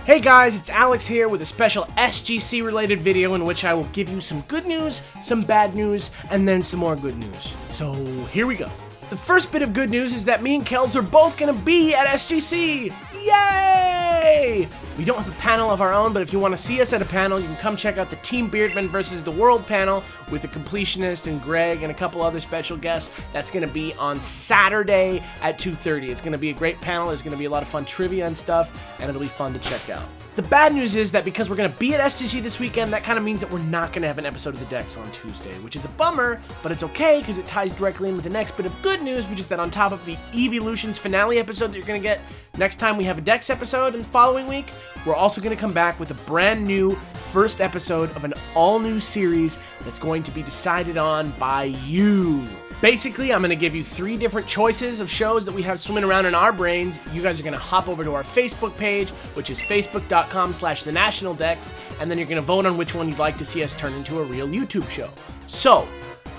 Hey guys, it's Alex here with a special SGC related video in which I will give you some good news, some bad news, and then some more good news. So here we go. The first bit of good news is that me and Kels are both gonna be at SGC! Yay! We don't have a panel of our own, but if you want to see us at a panel, you can come check out the Team Beardman versus the World panel with the Completionist and Greg and a couple other special guests. That's going to be on Saturday at 2:30. It's going to be a great panel. There's going to be a lot of fun trivia and stuff, and it'll be fun to check out. The bad news is that because we're going to be at SGC this weekend, that kind of means that we're not going to have an episode of the Dex on Tuesday, which is a bummer, but it's okay because it ties directly in with the next bit of good news, which is that on top of the Evolutions finale episode that you're going to get next time we have a Dex episode in the following week, we're also going to come back with a brand new first episode of an all-new series that's going to be decided on by you. Basically, I'm going to give you 3 different choices of shows that we have swimming around in our brains. You guys are going to hop over to our Facebook page, which is facebook.com/thenationaldex, and then you're going to vote on which one you'd like to see us turn into a real YouTube show. So,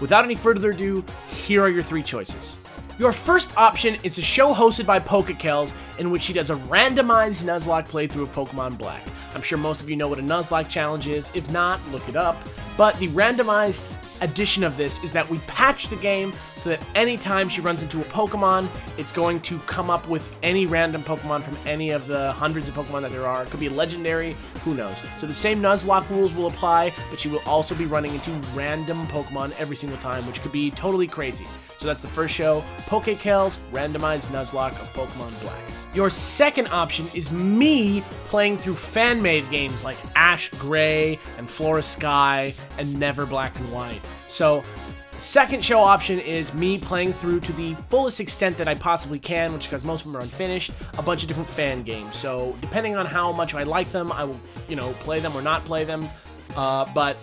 without any further ado, here are your 3 choices. Your first option is a show hosted by PokeKels in which she does a randomized Nuzlocke playthrough of Pokemon Black. I'm sure most of you know what a Nuzlocke challenge is. If not, look it up. But the randomized edition of this is that we patch the game so that anytime she runs into a Pokemon, it's going to come up with any random Pokemon from any of the hundreds of Pokemon that there are. It could be a legendary, who knows. So the same Nuzlocke rules will apply, but she will also be running into random Pokemon every single time, which could be totally crazy. So that's the first show, PokeKels Randomized Nuzlocke of Pokemon Black. Your second option is me playing through fan-made games like Ash Gray and Flora Sky and Never Black and White. So the second show option is me playing through to the fullest extent that I possibly can, which because most of them are unfinished, a bunch of different fan games. So depending on how much I like them, I will, play them or not play them. But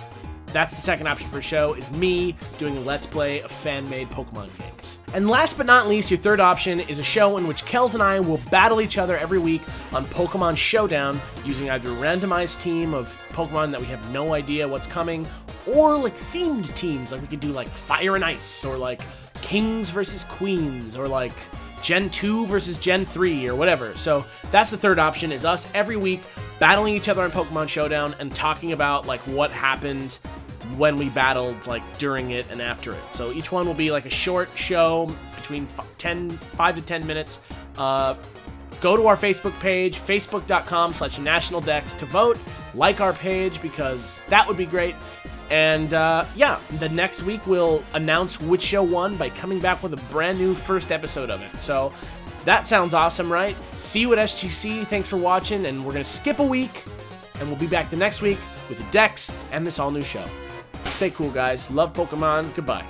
that's the second option for a show, is me doing a Let's Play of fan-made Pokemon games. And last but not least, your third option is a show in which Kels and I will battle each other every week on Pokemon Showdown using either a randomized team of Pokemon that we have no idea what's coming, or like themed teams, like we could do like Fire and Ice, or like Kings versus Queens, or like Gen 2 versus Gen 3, or whatever. So that's the third option, is us every week battling each other on Pokemon Showdown and talking about like what happened when we battled, like during it and after it. So each one will be like a short show between 5 to 10 minutes. Go to our Facebook page, facebook.com/nationaldex to vote. Like our page because that would be great. And yeah, the next week we'll announce which show won by coming back with a brand new first episode of it. So that sounds awesome, right? See you at SGC. Thanks for watching, and we're going to skip a week, and we'll be back the next week with the Dex and this all-new show. Stay cool, guys. Love Pokemon. Goodbye.